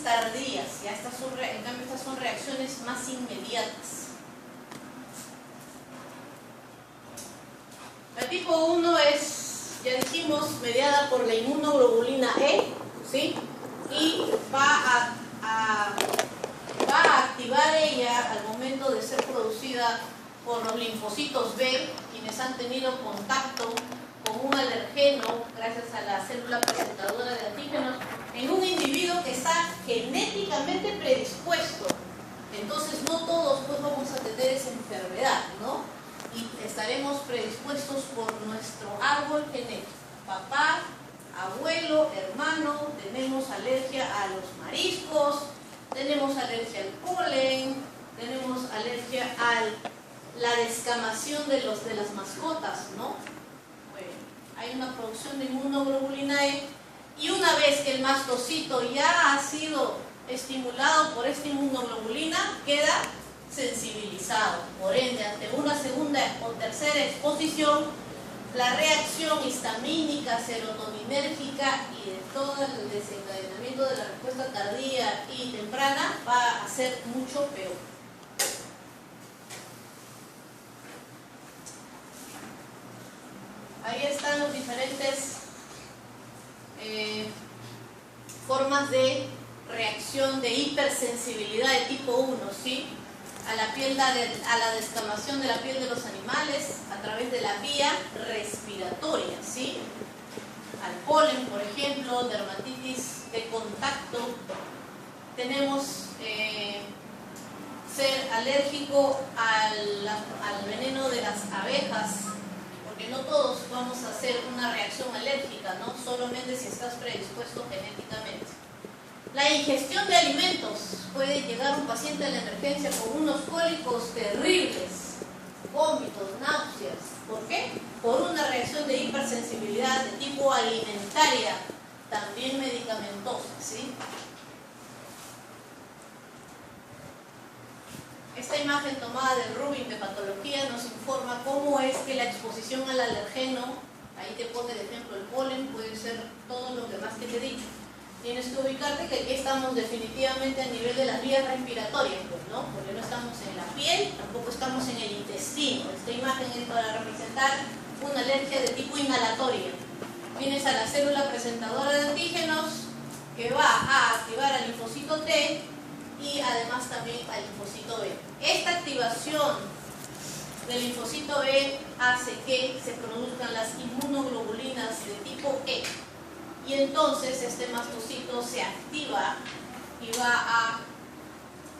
reacciones tardías, ya en cambio estas son reacciones más inmediatas. La tipo 1 es, ya dijimos, mediada por la inmunoglobulina E, ¿sí? Y va a activar ella al momento de ser producida por los linfocitos B, quienes han tenido contacto con un alergeno gracias a la célula presentadora de antígenos en un individuo que está genéticamente predispuesto. Entonces no todos pues vamos a tener esa enfermedad, ¿no? Y estaremos predispuestos por nuestro árbol genético. Papá, abuelo, hermano, tenemos alergia a los mariscos, tenemos alergia al polen, tenemos alergia a la descamación de las mascotas, ¿no? Bueno, hay una producción de inmunoglobulina E y una vez que el mastocito ya ha sido estimulado por esta inmunoglobulina, queda sensibilizado. Por ende, ante una segunda o tercera exposición, la reacción histamínica, serotoninérgica y de todo el desencadenamiento de la respuesta tardía y temprana va a ser mucho peor. Ahí están los diferentes formas de reacción de hipersensibilidad de tipo 1, ¿sí? A la descamación de la piel de los animales a través de la vía respiratoria, ¿sí? Al polen, por ejemplo, dermatitis de contacto. Tenemos ser alérgico al veneno de las abejas, porque no todos vamos a hacer una reacción alérgica, ¿no? Solamente si estás predispuesto genéticamente. La ingestión de alimentos. Puede llegar un paciente a la emergencia con unos cólicos terribles, vómitos, náuseas. ¿Por qué? Por una reacción de hipersensibilidad de tipo alimentaria, también medicamentosa, ¿sí? Esta imagen tomada del Rubin de patología nos informa cómo es que la exposición al alergeno, ahí te pone de ejemplo el polen, puede ser todo lo demás que te he dicho. Tienes que ubicarte que aquí estamos definitivamente a nivel de las vías respiratorias, pues, ¿no? Porque no estamos en la piel, tampoco estamos en el intestino. Esta imagen es para representar una alergia de tipo inhalatoria. Tienes a la célula presentadora de antígenos que va a activar al linfocito T y además también al linfocito B. Esta activación del linfocito B hace que se produzcan las inmunoglobulinas de tipo E. Y entonces este mastocito se activa y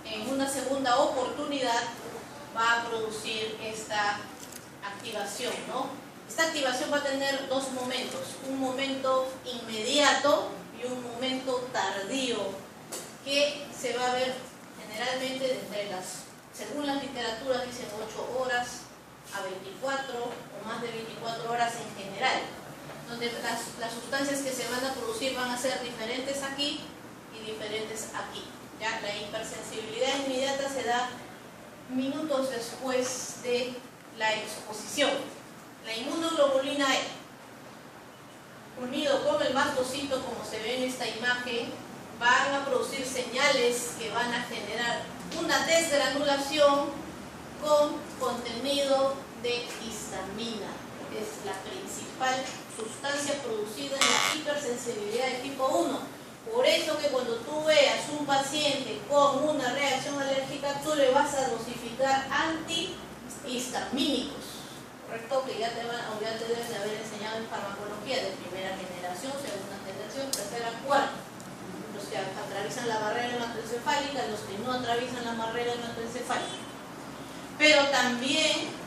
en una segunda oportunidad, va a producir esta activación, ¿no? Esta activación va a tener dos momentos, un momento inmediato y un momento tardío, que se va a ver generalmente según las literaturas dicen 8 horas a 24 o más de 24 horas en general, donde las sustancias que se van a producir van a ser diferentes aquí y diferentes aquí. ¿Ya? La hipersensibilidad inmediata se da minutos después de la exposición. La inmunoglobulina E, unido con el mastocito, como se ve en esta imagen, van a producir señales que van a generar una desgranulación con contenido de histamina. Es la principal sustancia producida en la hipersensibilidad de tipo 1. Por eso que cuando tú veas un paciente con una reacción alérgica, tú le vas a dosificar antihistamínicos, ¿correcto? Que ya te deben de haber enseñado en farmacología de primera generación, segunda generación, tercera, cuarta. Los que atraviesan la barrera hematoencefálica, los que no atraviesan la barrera hematoencefálica. Pero también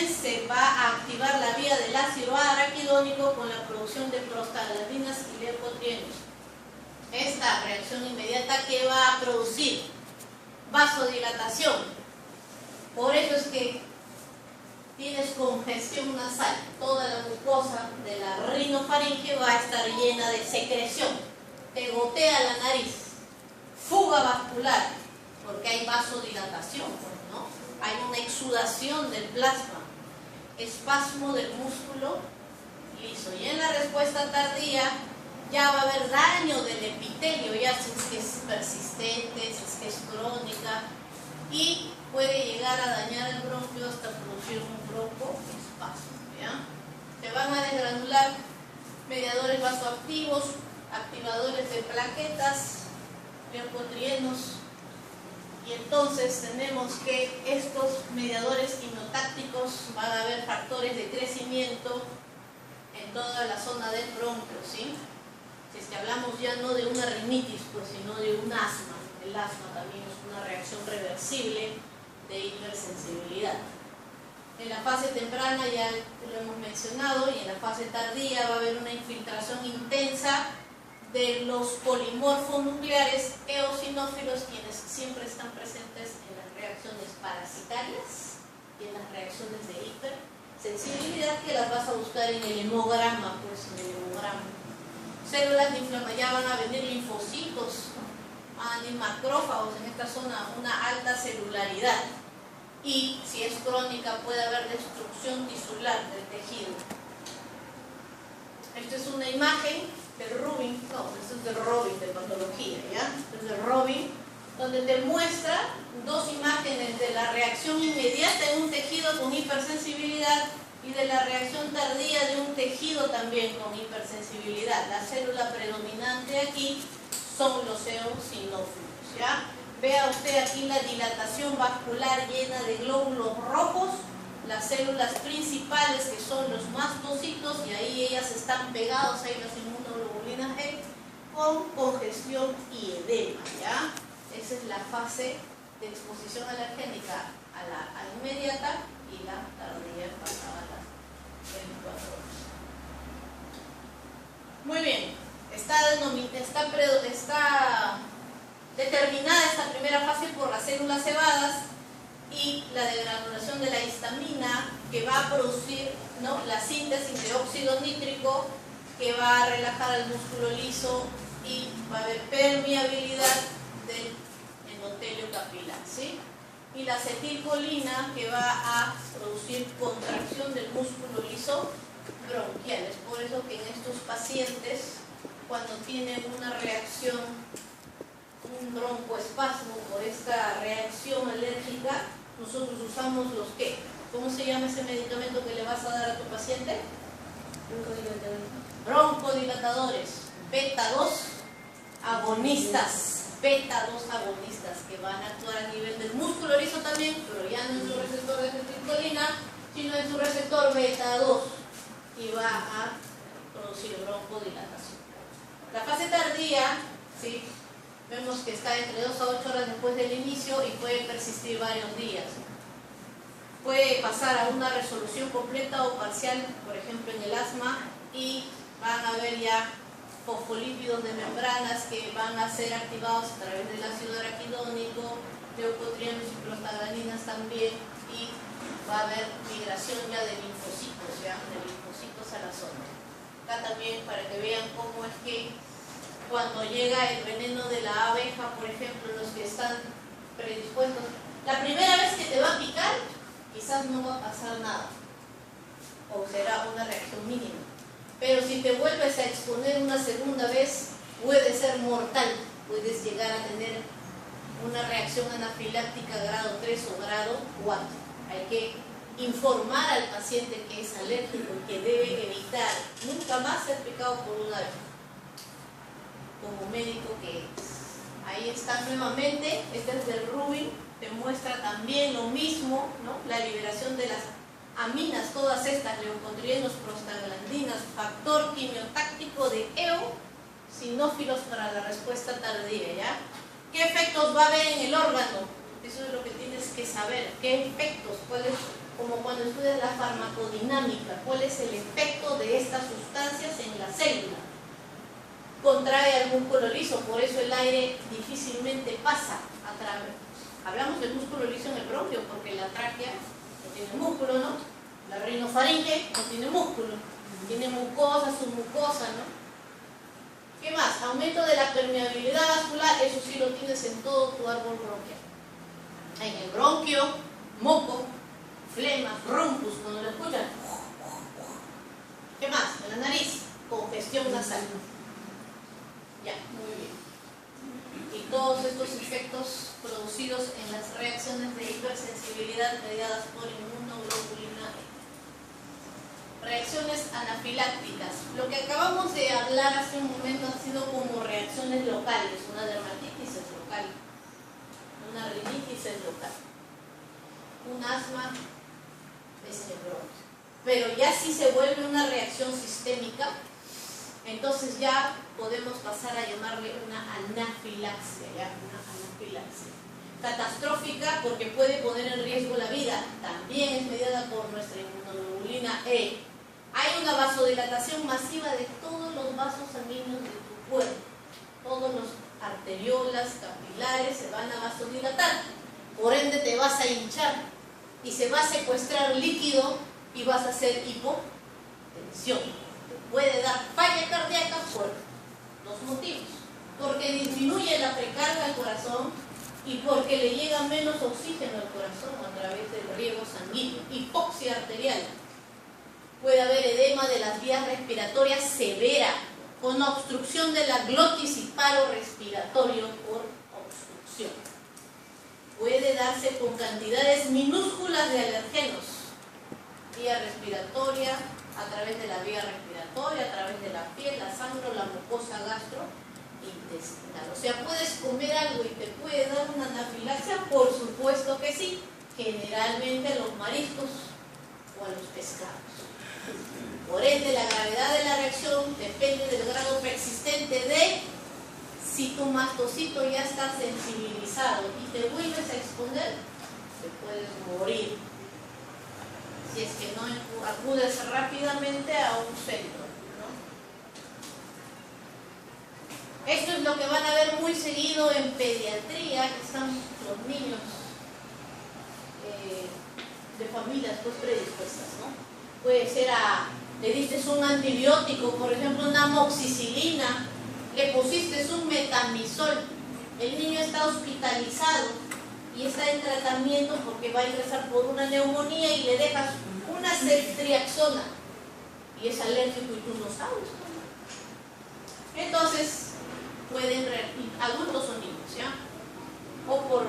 se va a activar la vía del ácido araquidónico con la producción de prostaglandinas y leucotrienos. Esta reacción inmediata que va a producir vasodilatación. Por eso es que tienes congestión nasal. Toda la mucosa de la rinofaringe va a estar llena de secreción. Te gotea la nariz. Fuga vascular, porque hay vasodilatación, ¿no? Hay una exudación del plasma, espasmo del músculo liso. Y en la respuesta tardía ya va a haber daño del epitelio, ya si es que es persistente, si es que es crónica, y puede llegar a dañar el bronquio hasta producir un broncoespasmo, ¿ya? Se van a desgranular mediadores vasoactivos, activadores de plaquetas, leucotrienos, y entonces tenemos que estos mediadores quimiotácticos van a haber factores de crecimiento en toda la zona del bronquio, ¿sí? Si es que hablamos ya no de una rinitis, pues, sino de un asma. El asma también es una reacción reversible de hipersensibilidad. En la fase temprana ya lo hemos mencionado, y en la fase tardía va a haber una infiltración intensa de los polimorfos nucleares eosinófilos, quienes siempre están presentes en las reacciones parasitarias y en las reacciones de hipersensibilidad, que las vas a buscar en el hemograma, pues en el hemograma. Células de inflamación, ya van a venir linfocitos, van a venir macrófagos en esta zona, una alta celularidad, y si es crónica puede haber destrucción tisular del tejido. Esta es una imagen del Rubin, no, esto es del Robin de patología, ¿ya? Esto es del Robin, donde te muestra dos imágenes de la reacción inmediata en un tejido con hipersensibilidad y de la reacción tardía de un tejido también con hipersensibilidad. La célula predominante aquí son los eosinófilos, ¿ya? Vea usted aquí la dilatación vascular llena de glóbulos rojos, las células principales que son los mastocitos, y ahí ellas están pegadas, ahí las inmunoglobulinas G, con congestión y edema, ¿ya? Esa es la fase de exposición alergénica a la inmediata y la tardía pasada las 24 horas. Muy bien, está determinada esta primera fase por las células cebadas y la degranulación de la histamina, que va a producir, ¿no?, la síntesis de óxido nítrico, que va a relajar el músculo liso, y va a haber permeabilidad del endotelio capilar, ¿sí? Y la acetilcolina, que va a producir contracción del músculo liso bronquial. Es por eso que en estos pacientes, cuando tienen una reacción, un broncoespasmo por esta reacción alérgica, nosotros usamos los ¿qué? ¿Cómo se llama ese medicamento que le vas a dar a tu paciente? Broncodilatadores, beta-2 agonistas, que van a actuar a nivel del músculo liso también, pero ya no en su receptor de acetilcolina, sino en su receptor beta-2, y va a producir broncodilatación. La fase tardía, ¿sí?, vemos que está entre 2 a 8 horas después del inicio y puede persistir varios días. Puede pasar a una resolución completa o parcial, por ejemplo en el asma, y van a haber ya fosfolípidos de membranas que van a ser activados a través del ácido araquidónico, leucotrienos y prostaglandinas también, y va a haber migración ya de linfocitos, a la zona. Acá también, para que vean cómo es que cuando llega el veneno de la abeja, por ejemplo, los que están predispuestos, la primera vez que te va a picar, quizás no va a pasar nada, o será una reacción mínima, pero si te vuelves a exponer una segunda vez, puede ser mortal, puedes llegar a tener una reacción anafiláctica grado 3 o grado 4. Hay que informar al paciente que es alérgico y que debe evitar nunca más ser picado por una abeja, como médico que es. Ahí está nuevamente, este es del Rubin, te muestra también lo mismo, ¿no?, la liberación de las aminas, todas estas, leucotrienos, prostaglandinas, factor quimiotáctico de eosinófilos para la respuesta tardía, ¿ya? ¿Qué efectos va a haber en el órgano? Eso es lo que tienes que saber. ¿Qué efectos? ¿Cuáles? Como cuando estudias la farmacodinámica, ¿cuál es el efecto de estas sustancias en la célula? Contrae al músculo liso, por eso el aire difícilmente pasa a través. Hablamos del músculo liso en el bronquio, porque la tráquea no tiene músculo, ¿no? La rinofaringe no tiene músculo, tiene mucosa, submucosa, ¿no? ¿Qué más? Aumento de la permeabilidad vascular, eso sí lo tienes en todo tu árbol bronquial. En el bronquio, moco, flema, rompus, cuando lo escuchan. ¿Qué más? En la nariz, congestión nasal. Ya, muy bien. Y todos estos efectos producidos en las reacciones de hipersensibilidad mediadas por inmunoglobulina E. Reacciones anafilácticas. Lo que acabamos de hablar hace un momento han sido como reacciones locales. Una dermatitis es local, una rinitis es local, un asma es neurológico. Pero ya si se vuelve una reacción sistémica, entonces ya podemos pasar a llamarle una anafilaxia, ¿ya? Una anafilaxia. Catastrófica porque puede poner en riesgo la vida, también es mediada por nuestra inmunoglobulina E. Hay una vasodilatación masiva de todos los vasos sanguíneos de tu cuerpo. Todos los arteriolas, capilares se van a vasodilatar. Por ende te vas a hinchar y se va a secuestrar líquido y vas a hacer hipotensión. Te puede dar falla cardíaca por dos motivos. Porque disminuye la precarga al corazón y porque le llega menos oxígeno al corazón a través del riego sanguíneo. Hipoxia arterial. Puede haber edema de las vías respiratorias severa, con obstrucción de la glotis y paro respiratorio por obstrucción. Puede darse con cantidades minúsculas de alergenos, vía respiratoria, a través de la vía respiratoria, a través de la piel, la sangre o la mucosa gastrointestinal. O sea, puedes comer algo y te puede dar una anafilaxia, por supuesto que sí, generalmente a los mariscos o a los pescados. Por ende, la gravedad de la reacción depende del grado persistente de si tu mastocito ya está sensibilizado y te vuelves a exponer, te puedes morir si es que no acudes rápidamente a un centro, ¿no? Esto es lo que van a ver muy seguido en pediatría, que están los niños de familias pues predispuestas, ¿no? Puede ser le diste un antibiótico, por ejemplo una amoxicilina, le pusiste un metamizol, el niño está hospitalizado y está en tratamiento porque va a ingresar por una neumonía y le dejas una ceftriaxona y es alérgico y tú no sabes. Entonces pueden, adultos o niños, ¿ya? O por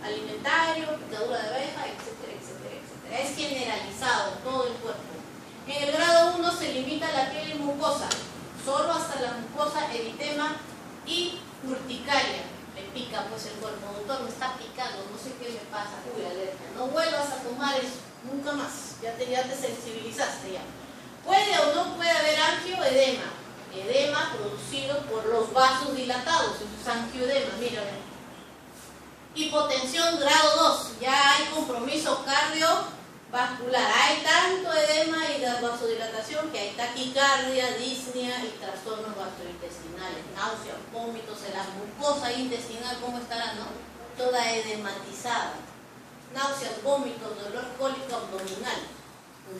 alimentario, picadura de abeja, etcétera, etcétera, etcétera. Es generalizado todo el cuerpo. En el grado 1 se limita la piel y mucosa, solo hasta la mucosa, eritema y urticaria. Le pica pues el cuerpo, doctor, me está picando, no sé qué me pasa, uy, alergia. No vuelvas a tomar eso, nunca más, ya te sensibilizaste ya. Puede o no puede haber angioedema, edema producido por los vasos dilatados, eso es angioedema, mira. Hipotensión grado 2, ya hay compromiso cardiovascular, hay tanto edema y vasodilatación que hay taquicardia, disnea y trastornos gastrointestinales, náuseas, vómitos, en la mucosa intestinal, ¿cómo estará, no? Toda edematizada, náuseas, vómitos, dolor cólico abdominal.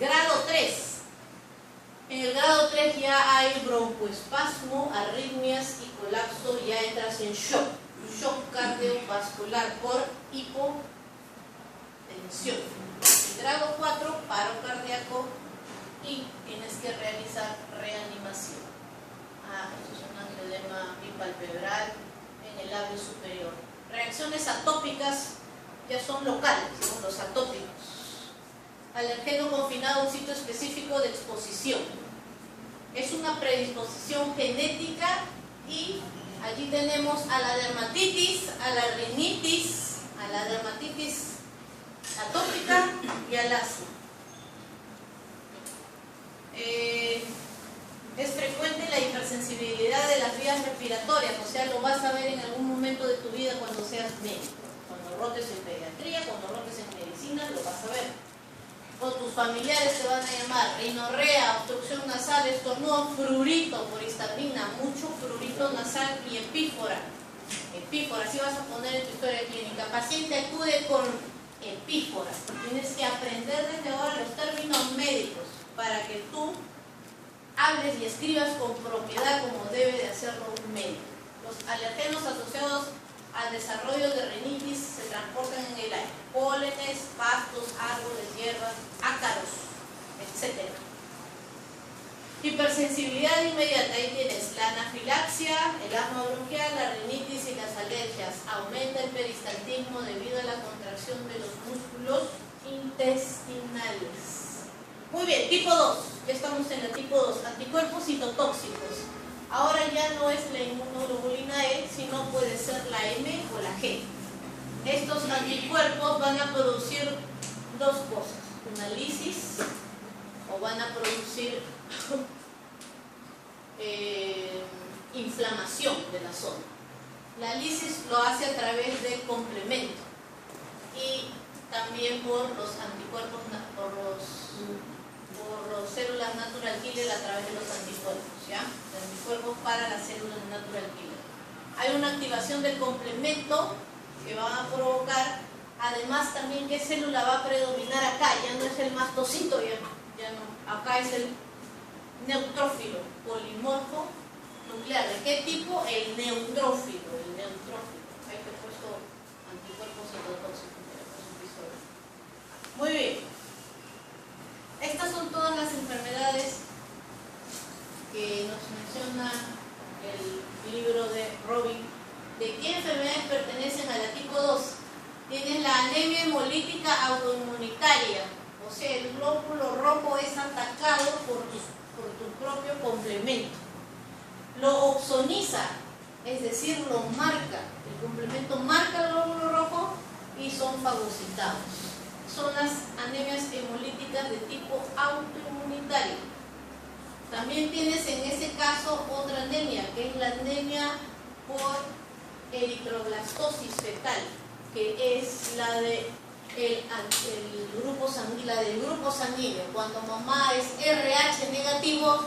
Grado 3, en el grado 3 ya hay broncoespasmo, arritmias y colapso, ya entras en shock cardiovascular por hipotensión. En grado 4, paro cardíaco y tienes que realizar reanimación. Eso es un angioedema bipalpebral en el labio superior. Reacciones atópicas ya son locales, ¿no? Los atópicos. Alergeno confinado a un sitio específico de exposición. Es una predisposición genética y allí tenemos a la dermatitis, a la rinitis, a la dermatitis atópica y al asma. Es frecuente la hipersensibilidad de las vías respiratorias, o sea, lo vas a ver en algún momento de tu vida cuando seas médico. Cuando rotes en pediatría, cuando rotes en medicina, lo vas a ver. O tus familiares te van a llamar rinorrea, obstrucción nasal, estornudo, prurito por histamina, mucho prurito nasal y epífora. Epífora, así vas a poner en tu historia clínica. Paciente acude con epífora. Tienes que aprender desde ahora los términos médicos para que tú hables y escribas con propiedad como debe de hacerlo un médico. Los alergenos asociados al desarrollo de rinitis se transportan en el aire. Pólenes, pastos, árboles, hierbas, ácaros, etc. Hipersensibilidad inmediata, ahí tienes la anafilaxia, el asma bronquial, la rinitis y las alergias. Aumenta el peristaltismo debido a la contracción de los músculos intestinales. Muy bien, tipo 2, ya estamos en el tipo 2, anticuerpos citotóxicos. Ahora ya no es la inmunoglobulina E, sino puede ser la M o la G. Estos anticuerpos van a producir dos cosas, una lisis o van a producir inflamación de la zona. La lisis lo hace a través del complemento y también por los anticuerpos, por los células natural killer a través de los anticuerpos, ¿ya? Los anticuerpos para las células natural killer. Hay una activación del complemento que va a provocar, además también qué célula va a predominar acá, ya no es el mastocito, ya no, acá es el neutrófilo, polimorfo nuclear. ¿De qué tipo? El neutrófilo, Ahí te he puesto anticuerpos citotóxicos. Muy bien. Estas son todas las enfermedades que nos menciona el libro de Robin. ¿De qué enfermedades pertenecen a la tipo 2? Tienes la anemia hemolítica autoinmunitaria, o sea, el glóbulo rojo es atacado por tu propio complemento. Lo opsoniza, es decir, lo marca. El complemento marca el glóbulo rojo y son fagocitados. Son las anemias hemolíticas de tipo autoinmunitario. También tienes en ese caso otra anemia, que es la anemia por eritroblastosis fetal, que es la del grupo sanguíneo. Cuando mamá es RH negativo,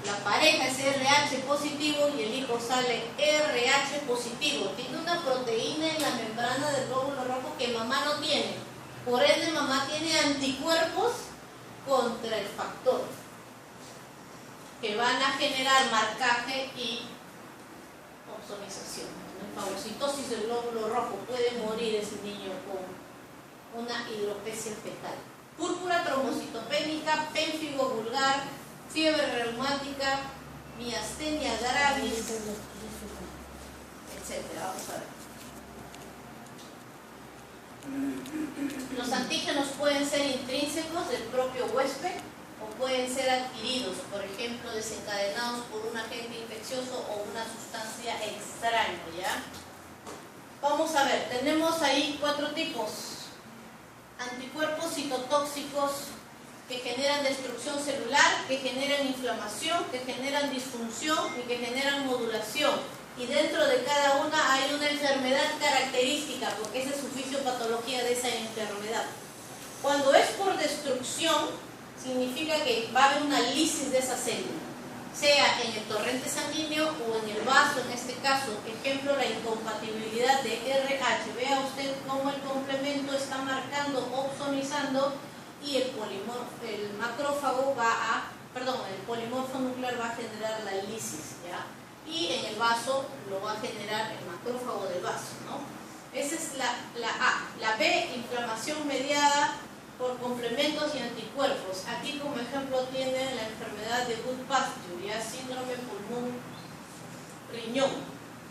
la pareja es RH positivo y el hijo sale RH positivo. Tiene una proteína en la membrana del glóbulo rojo que mamá no tiene. Por ende, mamá tiene anticuerpos contra el factor que van a generar marcaje y opsonización. En fagocitosis del glóbulo rojo puede morir ese niño con una hidropesia fetal. Púrpura trombocitopénica, pénfigo vulgar, fiebre reumática, miastenia gravis, etc. Vamos a ver. Los antígenos pueden ser intrínsecos del propio huésped o pueden ser adquiridos, por ejemplo, desencadenados por un agente infeccioso o una sustancia extraña, ¿ya? Vamos a ver, tenemos ahí 4 tipos. Anticuerpos citotóxicos que generan destrucción celular, que generan inflamación, que generan disfunción y que generan modulación. Y dentro de cada una hay una enfermedad característica, porque esa es su fisiopatología de esa enfermedad. Cuando es por destrucción, significa que va a haber una lisis de esa célula, sea en el torrente sanguíneo o en el vaso, en este caso. Ejemplo, la incompatibilidad de RH. Vea usted cómo el complemento está marcando, opsonizando, y el macrófago el polimorfo nuclear va a generar la lisis, ¿ya? Y en el vaso lo va a generar el macrófago del vaso, ¿no? Esa es la A. La B, inflamación mediada por complementos y anticuerpos. Aquí como ejemplo tiene la enfermedad de Goodpasture, ya síndrome pulmón riñón,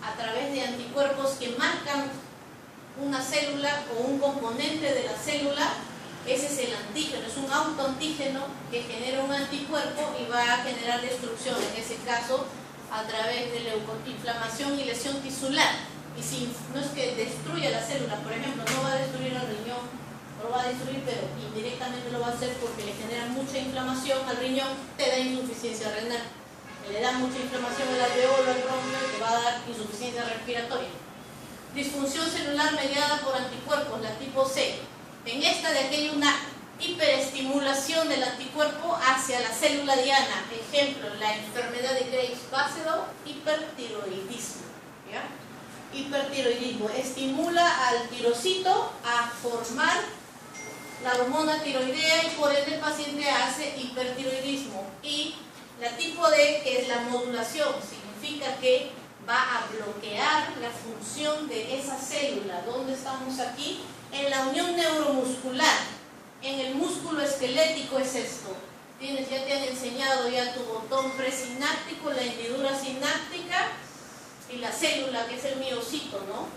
a través de anticuerpos que marcan una célula o un componente de la célula. Ese es el antígeno, es un autoantígeno que genera un anticuerpo y va a generar destrucción, en ese caso a través de inflamación y lesión tisular. Y si no es que destruya la célula, por ejemplo, no va a destruir el riñón, no lo va a destruir, pero indirectamente lo va a hacer porque le genera mucha inflamación al riñón, te da insuficiencia renal. Le da mucha inflamación al alveolo, al bronquio, te va a dar insuficiencia respiratoria. Disfunción celular mediada por anticuerpos, la tipo C. En esta de aquí hay una hiperestimulación del anticuerpo hacia la célula diana. Ejemplo, la enfermedad de Graves-Basedow, hipertiroidismo, ¿ya? Hipertiroidismo estimula al tirocito a formar la hormona tiroidea y por ende el paciente hace hipertiroidismo. Y la tipo D, que es la modulación, significa que va a bloquear la función de esa célula. ¿Dónde estamos aquí? En la unión neuromuscular. En el músculo esquelético es esto. ya te han enseñado ya tu botón presináptico, la hendidura sináptica y la célula, que es el miocito, ¿no?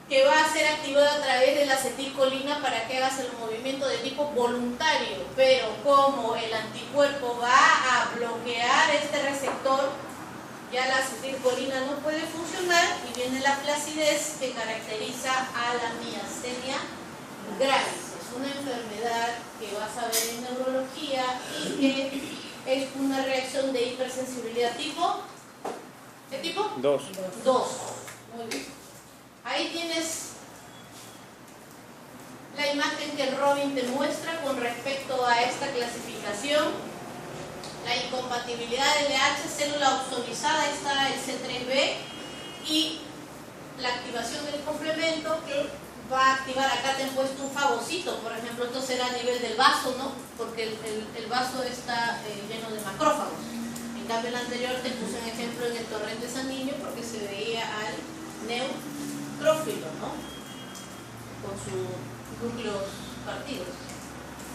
Que va a ser activada a través de la acetilcolina para que hagas el movimiento de tipo voluntario, pero como el anticuerpo va a bloquear este receptor, ya la acetilcolina no puede funcionar y viene la flacidez que caracteriza a la miastenia gravis. Es una enfermedad que vas a ver en neurología y que es una reacción de hipersensibilidad tipo, ¿qué tipo? 2. Muy bien. Ahí tienes la imagen que Robin te muestra con respecto a esta clasificación. La incompatibilidad de LH, célula opsonizada, ahí está el C3b, y la activación del complemento que va a activar. Acá te han puesto un fagocito, por ejemplo, esto será a nivel del vaso, ¿no? Porque el vaso está lleno de macrófagos. En cambio, el anterior te puse un ejemplo en el torrente sanguíneo porque se veía al neutrófilo, ¿no? Con sus núcleos partidos.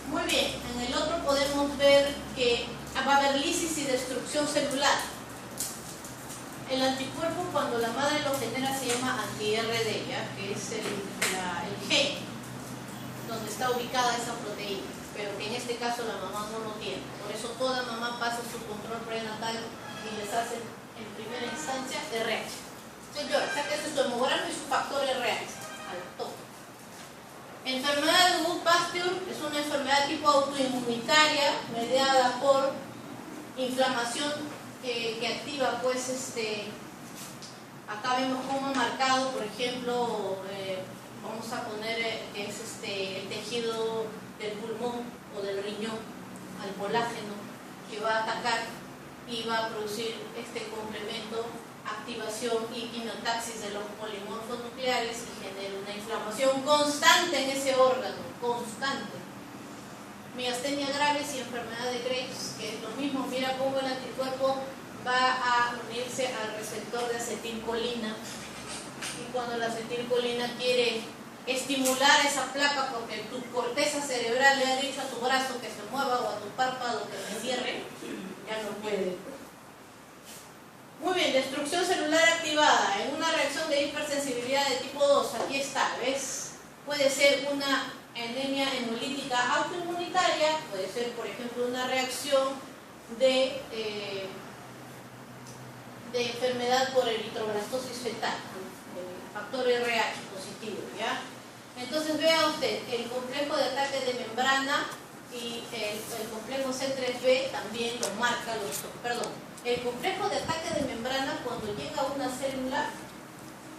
Muy bien, en el otro podemos ver que va a haber lisis y destrucción celular. El anticuerpo, cuando la madre lo genera, se llama anti-RD, ¿ya? Que es el gen donde está ubicada esa proteína, pero que en este caso la mamá no lo tiene. Por eso toda mamá pasa su control prenatal y les hace en primera instancia RH. Señora, sáquese su hemograma y su factor RH al tope. Enfermedad de Wood-Pasteur es una enfermedad tipo autoinmunitaria mediada por inflamación que activa, pues, acá vemos cómo marcado, por ejemplo, vamos a poner que es el tejido del pulmón o del riñón, al colágeno, que va a atacar y va a producir este complemento, activación y quimiotaxis de los polimorfos nucleares y genera una inflamación constante en ese órgano, constante. Miastenia gravis y enfermedad de Graves, que es lo mismo. Mira cómo el anticuerpo va a unirse al receptor de acetilcolina, y cuando la acetilcolina quiere estimular esa placa porque tu corteza cerebral le ha dicho a tu brazo que se mueva o a tu párpado que se cierre, ya no puede. Muy bien, destrucción celular activada en una reacción de hipersensibilidad de tipo 2. Aquí está, ¿ves? Puede ser una anemia hemolítica autoinmunitaria, puede ser, por ejemplo, una reacción de enfermedad por eritroblastosis fetal, factor RH positivo, ¿ya? Entonces vea usted, el complejo de ataque de membrana y el complejo C3b también lo marca, el complejo de ataque de membrana, cuando llega a una célula,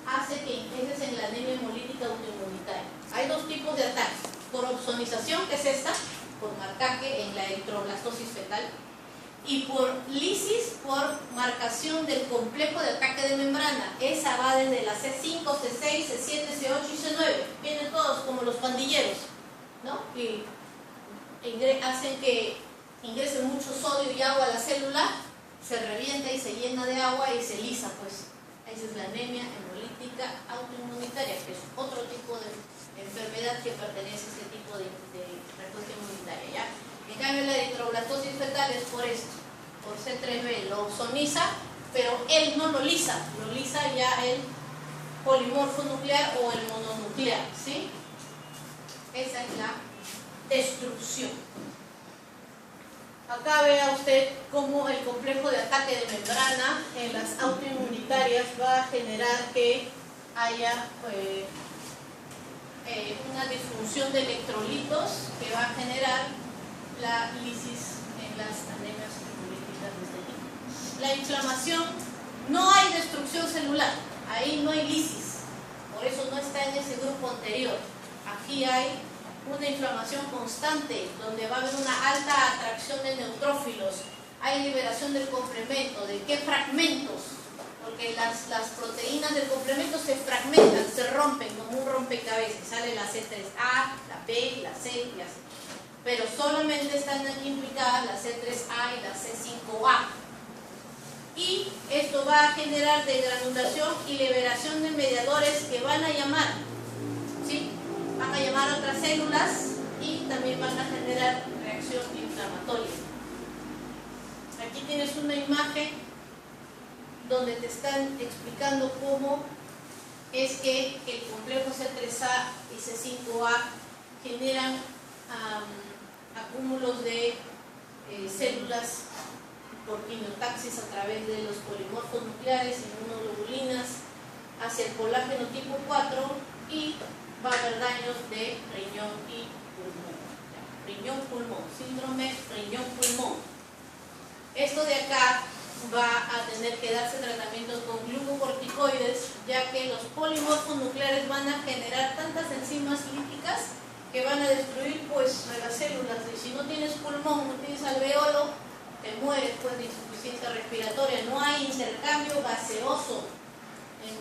hace que ingreses en la anemia hemolítica autoinmunitaria. Hay dos tipos de ataques: por opsonización, que es esta, por marcaje en la eritroblastosis fetal, y por lisis, por marcación del complejo de ataque de membrana. Esa va desde la C5, C6, C7, C8 y C9. Vienen todos como los pandilleros, ¿no? Y hacen que ingrese mucho sodio y agua a la célula, se revienta y se llena de agua y se lisa, pues. Esa es la anemia hemolítica autoinmunitaria, que es otro tipo de enfermedad que pertenece a este tipo de respuesta inmunitaria, ¿ya? En cambio, la eritroblastosis fetal es por esto, por C3b, lo opsoniza, pero él no lo lisa ya el polimorfo nuclear o el mononuclear, ¿sí? Esa es la destrucción. Acá vea usted cómo el complejo de ataque de membrana en las autoinmunitarias va a generar que haya una disfunción de electrolitos que va a generar la lisis en las anemias hemolíticas de este tipo. La inflamación, no hay destrucción celular, ahí no hay lisis, por eso no está en ese grupo anterior. Aquí hay una inflamación constante, donde va a haber una alta atracción de neutrófilos, hay liberación del complemento. ¿De qué fragmentos? Porque las proteínas del complemento se fragmentan, se rompen como un rompecabezas, sale la C3A, la B, la C y la C. Pero solamente están aquí implicadas la C3A y la C5A. Y esto va a generar degranulación y liberación de mediadores que van a llamar, ¿sí? Van a llamar a otras células y también van a generar reacción inflamatoria. Aquí tienes una imagen donde te están explicando cómo es que el complejo C3A y C5A generan acúmulos de células por quimiotaxis a través de los polimorfos nucleares, inmunoglobulinas, hacia el colágeno tipo 4 y va a haber daños de riñón y pulmón. Riñón-pulmón, síndrome riñón-pulmón. Esto de acá va a tener que darse tratamientos con glucocorticoides, ya que los polimorfos nucleares van a generar tantas enzimas líticas que van a destruir pues a las células. Y si no tienes pulmón, no tienes alveolo, te mueres pues de insuficiencia respiratoria. No hay intercambio gaseoso en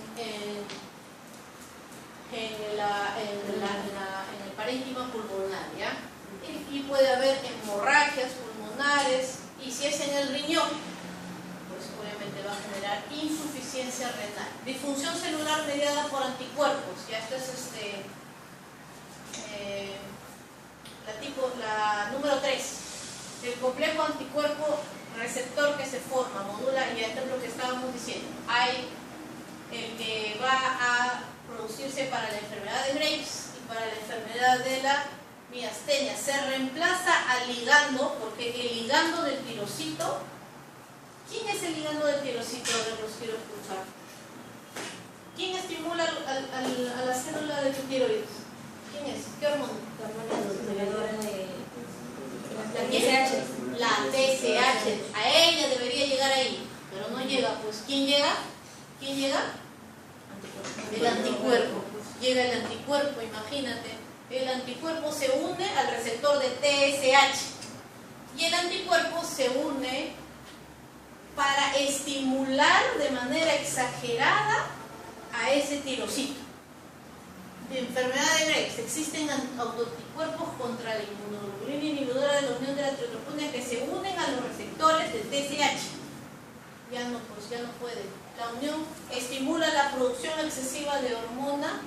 el parénquima pulmonar, ¿ya? Y puede haber hemorragias pulmonares, y si es en el riñón, pues obviamente va a generar insuficiencia renal. Disfunción celular mediada por anticuerpos, ya esto es la número 3. El complejo anticuerpo receptor que se forma, modula, y esto es lo que estábamos diciendo. Hay el que va a producirse para la enfermedad de Graves y para la enfermedad de la miastenia. Se reemplaza al ligando, porque el ligando del tirocito, ¿quién es el ligando del tirocito? Ahora los quiero escuchar. ¿Quién estimula a la célula de tu tiroides? ¿Quién es? ¿Qué hormona? La TSH. La TSH. A ella debería llegar ahí, pero no llega. Pues ¿quién llega? ¿Quién llega? El anticuerpo. Llega el anticuerpo, imagínate. El anticuerpo se une al receptor de TSH y el anticuerpo se une para estimular de manera exagerada a ese tirocito. De enfermedad de Graves, existen autoanticuerpos contra la inmunoglobulina inhibidora de la unión de la triotroponina que se unen a los receptores del TSH. Ya no puede. La unión estimula la producción excesiva de hormona.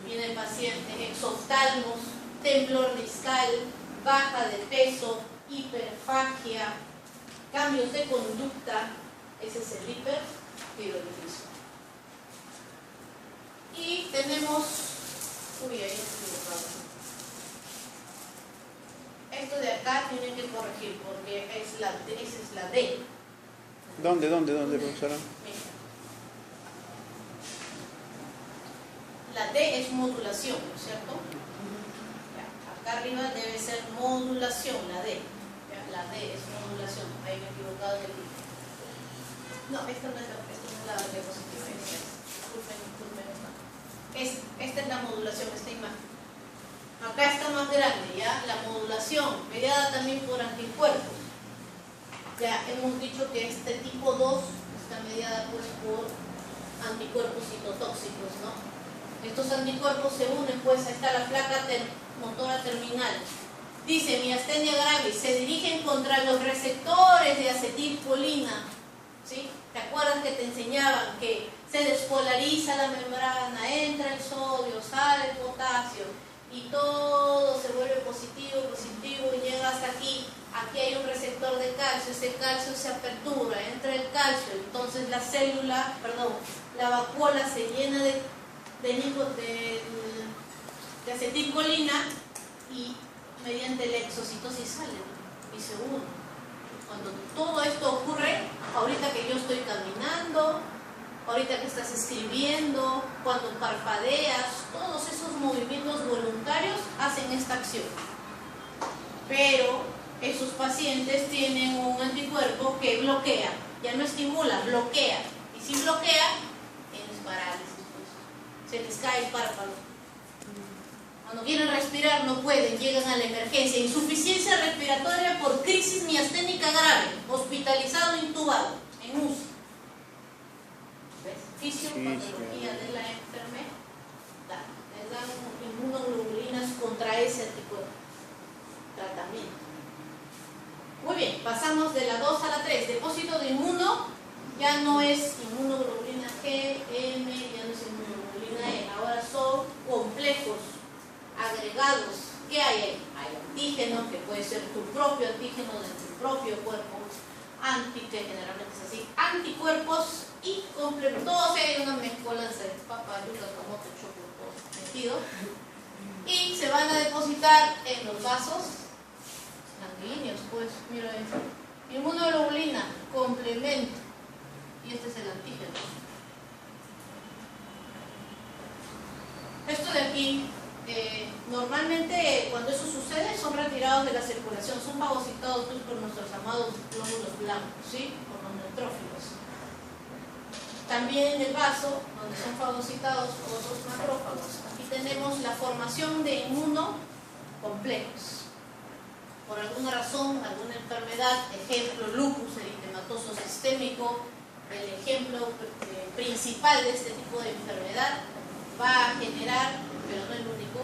Viene el paciente, exoftalmos, temblor discal, baja de peso, hiperfagia, cambios de conducta, ese es el hipertiroidismo. Y tenemos, ahí equivocado. Esto de acá tienen que corregir porque esa es la D. ¿Dónde, profesora? Mira. La D es modulación, ¿no es cierto? Ya, acá arriba debe ser modulación, la D. Ya, la D es modulación. Ahí me he equivocado del libro. No, esta no es la diapositiva. Esta es la modulación, esta imagen. Acá está más grande, ¿ya? La modulación, mediada también por anticuerpos. Ya hemos dicho que este tipo 2 está mediada pues por anticuerpos citotóxicos, ¿no? Estos anticuerpos se unen, pues ahí está la placa motora terminal. Dice, miastenia gravis, se dirigen contra los receptores de acetilcolina. ¿Sí? ¿Te acuerdas que te enseñaban que se despolariza la membrana, entra el sodio, sale el potasio y todo se vuelve positivo y llega hasta aquí? Aquí hay un receptor de calcio, ese calcio se apertura, entra el calcio, entonces la célula, la vacuola se llena de acetilcolina y mediante la exocitosis sale y se une. Cuando todo esto ocurre, ahorita que yo estoy caminando, ahorita que estás escribiendo, cuando parpadeas, todos esos movimientos voluntarios hacen esta acción. Pero esos pacientes tienen un anticuerpo que bloquea, ya no estimula, bloquea. Y si bloquea, tienes parálisis. Se les cae el párpado. Cuando quieren respirar no pueden, llegan a la emergencia. Insuficiencia respiratoria por crisis miasténica grave, hospitalizado, intubado, en UCI. ¿Ves? Fisiopatología de la enfermedad. Les dan inmunoglobulinas contra ese anticuerpo. Tratamiento. Muy bien, pasamos de la 2 a la 3. Depósito de inmuno, ya no es inmunoglobulina G, M, ya no es inmunoglobulina E. Ahora son complejos agregados. ¿Qué hay ahí? Hay antígeno, que puede ser tu propio antígeno de tu propio cuerpo. que generalmente es así, anticuerpos y complementos. Todos hay una mezcolanza de papa, yuca, camote, chocolate, todo metido. Y se van a depositar en los vasos sanguíneos, pues, mira esto. Inmunoglobulina, complemento. Y este es el antígeno. Esto de aquí, normalmente cuando eso sucede son retirados de la circulación, son fagocitados pues, por nuestros amados glóbulos blancos, ¿sí? Por los neutrófilos. También en el vaso, donde son fagocitados por otros macrófagos, aquí tenemos la formación de inmunocomplejos. Por alguna razón, alguna enfermedad, ejemplo, lupus eritematoso sistémico, el ejemplo principal de este tipo de enfermedad, va a generar, pero no el único,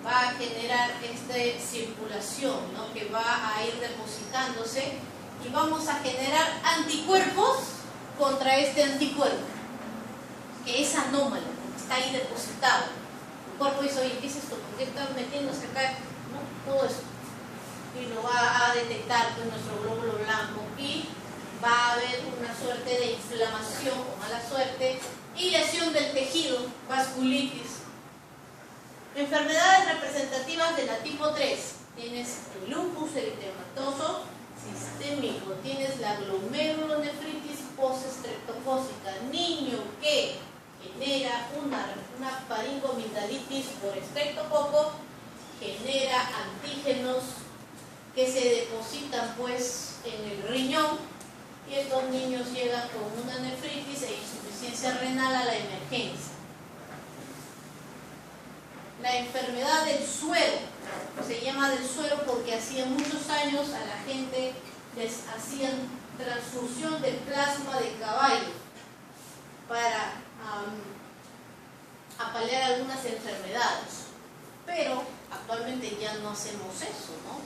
va a generar esta circulación, ¿no? Que va a ir depositándose y vamos a generar anticuerpos contra este anticuerpo, que es anómalo, está ahí depositado. El cuerpo dice, oye, ¿qué es esto? ¿Por qué está metiéndose acá? ¿No? Todo esto. Y lo va a detectar con nuestro glóbulo blanco y va a haber una suerte de inflamación o mala suerte y lesión del tejido, vasculitis. Enfermedades representativas de la tipo 3. Tienes el lupus eritematoso sistémico, tienes la glomerulonefritis postestreptocócica, niño que genera una faringomindalitis por estreptococo, genera antígenos que se depositan pues en el riñón y estos niños llegan con una nefritis e insuficiencia renal a la emergencia. La enfermedad del suero, se llama del suero porque hacía muchos años a la gente les hacían transfusión de plasma de caballo para paliar algunas enfermedades, pero actualmente ya no hacemos eso, ¿no?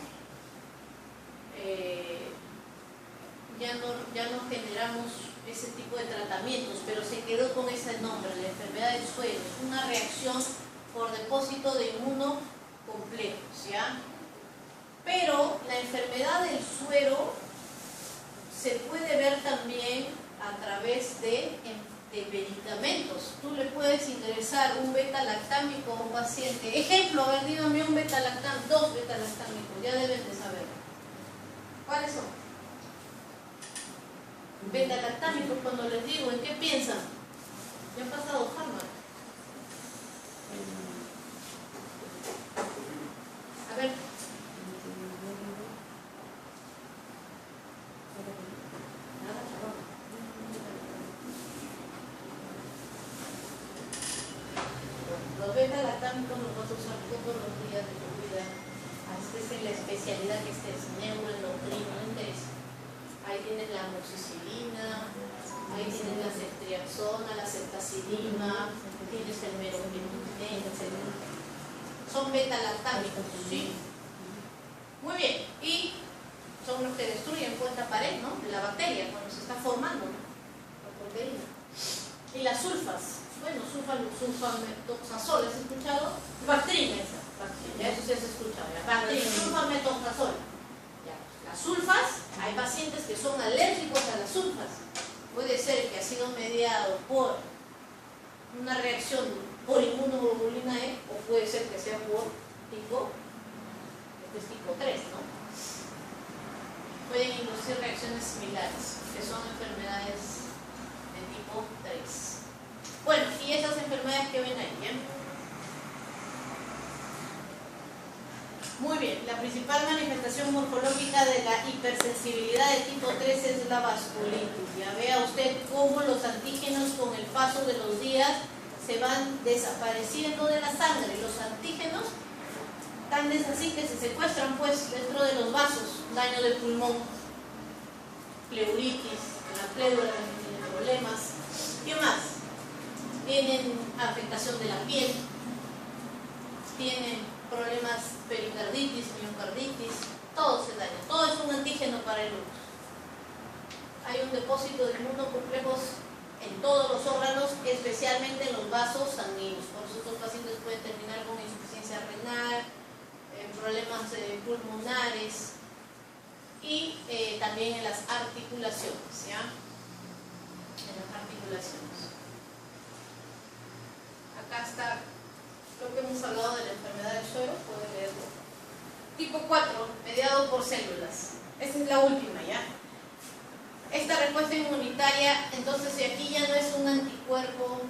Ya no generamos ese tipo de tratamientos, pero se quedó con ese nombre, la enfermedad del suero. Es una reacción por depósito de inmunocomplejos, ¿ya? Pero la enfermedad del suero se puede ver también a través de medicamentos. Tú le puedes ingresar un beta-lactámico a un paciente. Ejemplo, a ver, dígame un beta-lactámico, 2 beta-lactámicos, ya deben de saber. ¿Cuáles son? Beta-lactámicos, cuando les digo, ¿en qué piensan? ¿Ya han pasado fármaco? A ver. Los beta-lactámicos los vas a usar todos los días de tu vida. Estés en la especialidad que estés, neuroendocrino, no interesa. Ahí tienes la amoxicilina, ahí tienes la ceftriaxona, la ceftazidima, tienes el meropenicillin, etc. Son beta-lactámicos, ¿sí? Muy bien, y son los que destruyen pues la pared, ¿no? La bacteria, cuando se está formando, ¿no? La proteína. Y las sulfas, bueno, sulfametoxazol, ¿has escuchado? Bactrina esa, ya eso sí has escuchado, ya. Bactrina, sulfametoxazol. Ya. Las sulfas, hay pacientes que son alérgicos a las sulfas. Puede ser que ha sido mediado por una reacción por inmunoglobulina E, o puede ser que sea por tipo 3, ¿no? Pueden inducir reacciones similares, que son enfermedades de tipo 3. Bueno, y esas enfermedades que ven ahí, ¿bien? Muy bien, la principal manifestación morfológica de la hipersensibilidad de tipo 3 es la vasculitis. Ya vea usted cómo los antígenos con el paso de los días se van desapareciendo de la sangre. Los antígenos tan es así que se secuestran pues dentro de los vasos, daño del pulmón, pleuritis, la pleura tiene problemas. ¿Qué más? Tienen afectación de la piel, tienen problemas pericarditis, miocarditis, todo se daña, todo es un antígeno para el lupus. Hay un depósito de inmunocomplejos en todos los órganos, especialmente en los vasos sanguíneos. Por eso estos pacientes pueden terminar con insuficiencia renal, problemas pulmonares, y también en las articulaciones, ¿ya? En las articulaciones. Acá está lo que hemos hablado de la enfermedad del suero, pueden leerlo. Tipo 4, mediado por células. Esta es la última, ¿ya? Esta respuesta inmunitaria, entonces, si aquí ya no es un anticuerpo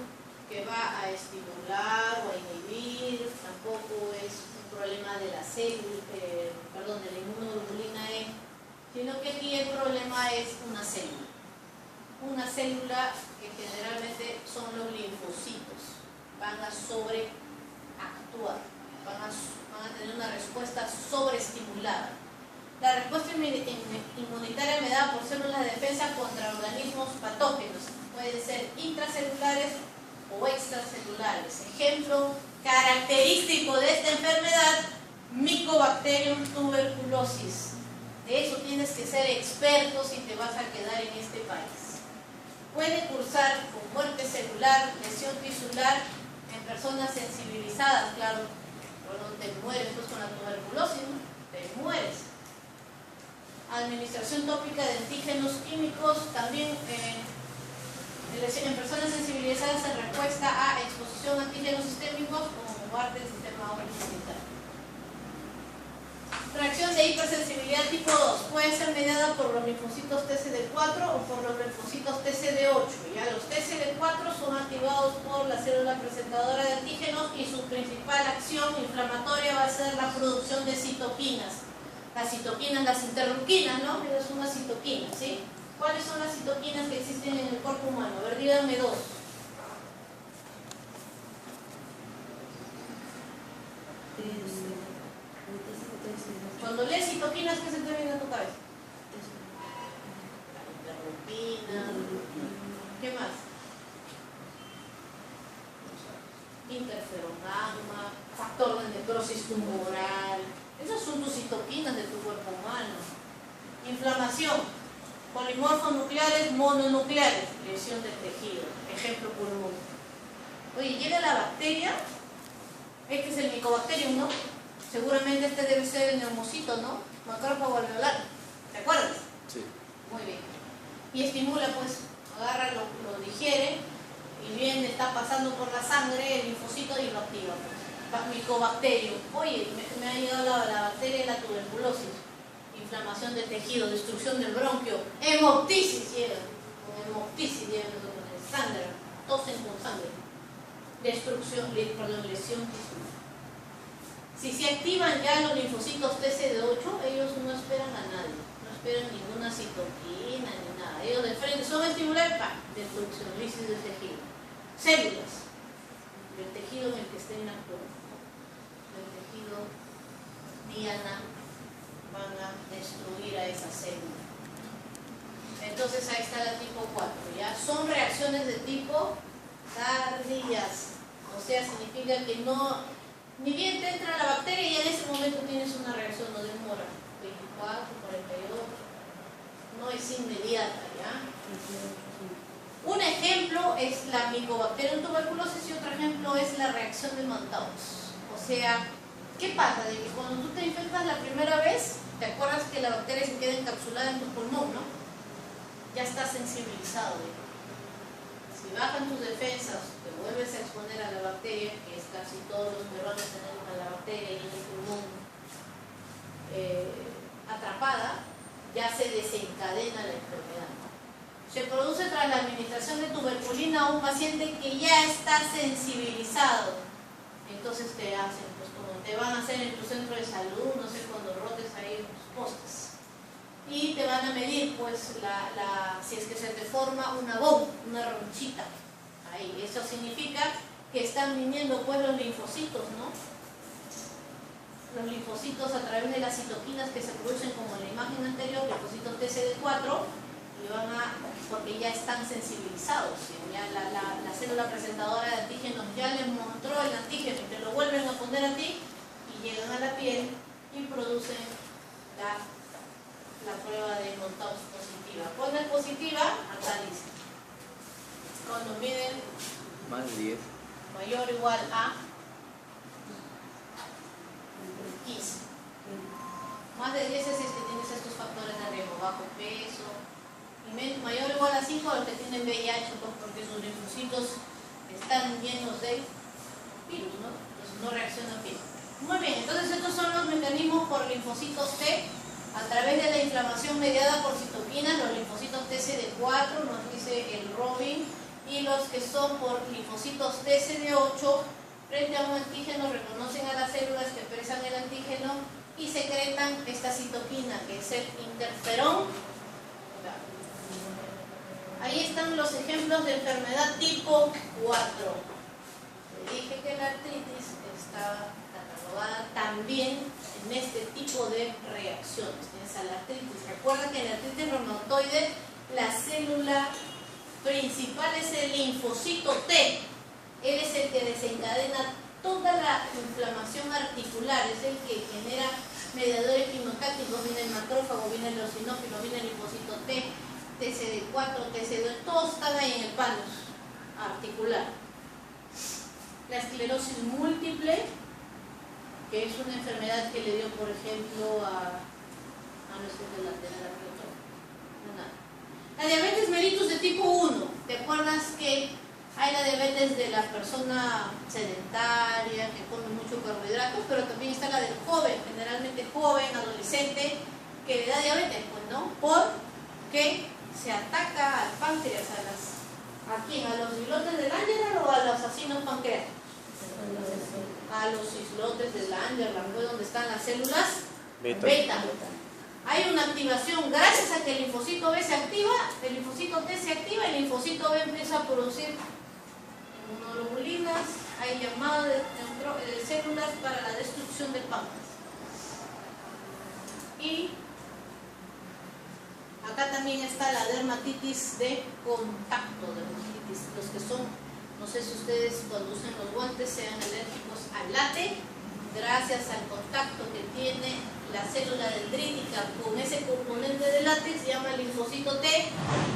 que va a estimular o a inhibir, tampoco es un problema de la célula, de la inmunoglobulina E, sino que aquí el problema es una célula. Una célula que generalmente son los linfocitos, van a sobreactuar, van a tener una respuesta sobreestimulada. La respuesta inmunitaria me da por células de defensa contra organismos patógenos, pueden ser intracelulares o extracelulares. Ejemplo característico de esta enfermedad, Mycobacterium tuberculosis. De eso tienes que ser experto si te vas a quedar en este país. Puede cursar con muerte celular, lesión tisular en personas sensibilizadas, claro. Bueno, te mueres pues con la tuberculosis, ¿no? Te mueres. Administración tópica de antígenos químicos, también en personas sensibilizadas en respuesta a exposición a antígenos sistémicos como parte del sistema inmunitario. Reacción de hipersensibilidad tipo 2 puede ser mediada por los linfocitos TCD4 o por los linfocitos TCD8. ¿Ya? Los TCD4 son activados por la célula presentadora de antígenos y su principal acción inflamatoria va a ser la producción de citoquinas. Las citoquinas, las interleuquinas, ¿no? Esas son las citoquinas, ¿sí? ¿Cuáles son las citoquinas que existen en el cuerpo humano? A ver, díganme dos. Cuando lees citoquinas, ¿qué se te viene a tu cabeza? Interleukina. ¿Qué más? Interferón gamma, factor de necrosis tumoral. Esas son tus citoquinas de tu cuerpo humano. Inflamación. Polimorfos nucleares, mononucleares. Lesión del tejido. Ejemplo pulmón. Oye, llega la bacteria. Este es el Mycobacterium, ¿no? Seguramente este debe ser el neumocito, ¿no? Macrófago alveolar. ¿Te acuerdas? Sí. Muy bien. Y estimula, pues, agarra, lo digiere y bien está pasando por la sangre el linfocito y lo activa. Mycobacterium. Oye, me ha llegado la bacteria de la tuberculosis. Inflamación del tejido, destrucción del bronquio, hemoptisis llega. Con hemoptisis llega con el sangre, tosen con sangre. Destrucción, lesión tisular. Si se activan ya los linfocitos TCD8, ellos no esperan a nadie, no esperan ninguna citoquina ni nada. Ellos de frente son estimular, destrucción, lisis del tejido. Células del tejido en el que estén actuando, del tejido diana, van a destruir a esa célula. Entonces ahí está la tipo 4, ¿ya? Son reacciones de tipo tardías, o sea, significa que no, ni bien te entra la bacteria y en ese momento tienes una reacción, no demora 24, 48, no es inmediata, ¿ya? Un ejemplo es la Mycobacterium tuberculosis y otro ejemplo es la reacción de Mantoux. O sea, ¿qué pasa? De que cuando tú te infectas la primera vez, ¿te acuerdas que la bacteria se queda encapsulada en tu pulmón, no? Ya estás sensibilizado. Si bajan tus defensas, te vuelves a exponer a la bacteria, que es casi todos los peruanos tenemos a la bacteria y en el pulmón atrapada, ya se desencadena la enfermedad. Se produce tras la administración de tuberculina a un paciente que ya está sensibilizado. Entonces te hacen, pues como te van a hacer en tu centro de salud, no sé, cuando rotes ahí los postes. Y te van a medir, pues, si es que se te forma una bomba, una ronchita. Ahí, eso significa que están viniendo, pues, los linfocitos, ¿no? Los linfocitos a través de las citoquinas que se producen, como en la imagen anterior, linfocitos TCD4, y van a, porque ya están sensibilizados, ¿sí? Ya la célula presentadora de antígenos ya les mostró el antígeno y te lo vuelven a poner a ti y llegan a la piel y producen la prueba de Mantoux positiva. ¿Cuándo es positiva? Acá dice. Cuando miden más de 10. mayor o igual a 15. Más de 10 es que tienes estos factores de bajo peso, y mayor o igual a 5 los que tienen VIH, pues porque sus linfocitos están llenos de virus, ¿no? Entonces no reaccionan bien. Muy bien, entonces estos son los mecanismos por linfocitos T a través de la inflamación mediada por citoquinas, los linfocitos TCD4, nos dice el Robin, y los que son por linfocitos TCD8, frente a un antígeno reconocen a las células que expresan el antígeno y secretan esta citoquina, que es el interferón. Ahí están los ejemplos de enfermedad tipo 4. Le dije que la artritis está catalogada también en este tipo de reacciones. Tienes a la artritis. Recuerda que en la artritis reumatoide la célula principal es el linfocito T. Él es el que desencadena toda la inflamación articular, es el que genera mediadores quimiotácticos, viene el macrófago, viene el eosinófilo, viene el linfocito T, TCD4, TCD2, todos están ahí en el panus articular. La esclerosis múltiple, que es una enfermedad que le dio, por ejemplo, no es que la tener aquí otro. La diabetes mellitus de tipo 1, ¿te acuerdas que hay la diabetes de la persona sedentaria, que come mucho carbohidratos, pero también está la del joven, generalmente joven, adolescente, que le da diabetes, pues, ¿no? Porque se ataca al páncreas, ¿a quién? ¿A los islotes del Langerhans o a los acinos pancreáticos? A los islotes del Langerhans, ¿no? Donde están las células beta. Hay una activación, gracias a que el linfocito B se activa, el linfocito T se activa, el linfocito B empieza a producir inmunoglobulinas, hay llamada de células para la destrucción del páncreas. Y acá también está la dermatitis de contacto, dermatitis, los que son, no sé si ustedes cuando usen los guantes sean alérgicos al látex, gracias al contacto que tiene la célula dendrítica con ese componente de látex, se llama linfocito T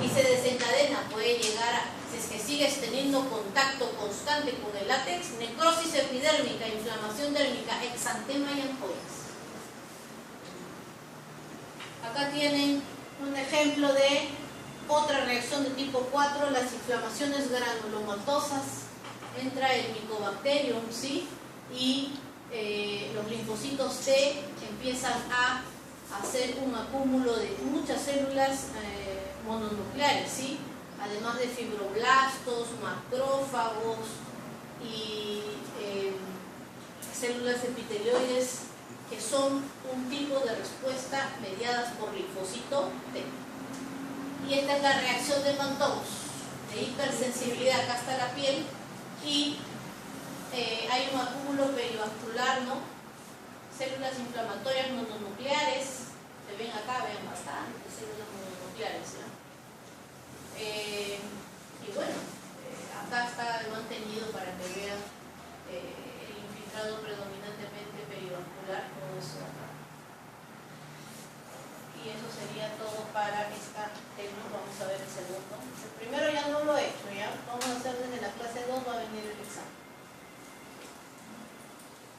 y se desencadena, puede llegar a, si es que sigues teniendo contacto constante con el látex, necrosis epidérmica, inflamación dérmica, exantema y ampollas. Acá tienen un ejemplo de otra reacción de tipo 4, las inflamaciones granulomatosas, entra el Mycobacterium, ¿sí? Y los linfocitos T empiezan a hacer un acúmulo de muchas células mononucleares, ¿sí? Además de fibroblastos, macrófagos y células epitelioides, que son un tipo de respuesta mediadas por linfocito T. Y esta es la reacción de Mann-Towns, de hipersensibilidad. Acá está la piel y hay un acúmulo perivascular, ¿no? Células inflamatorias mononucleares, se ven acá, ven bastante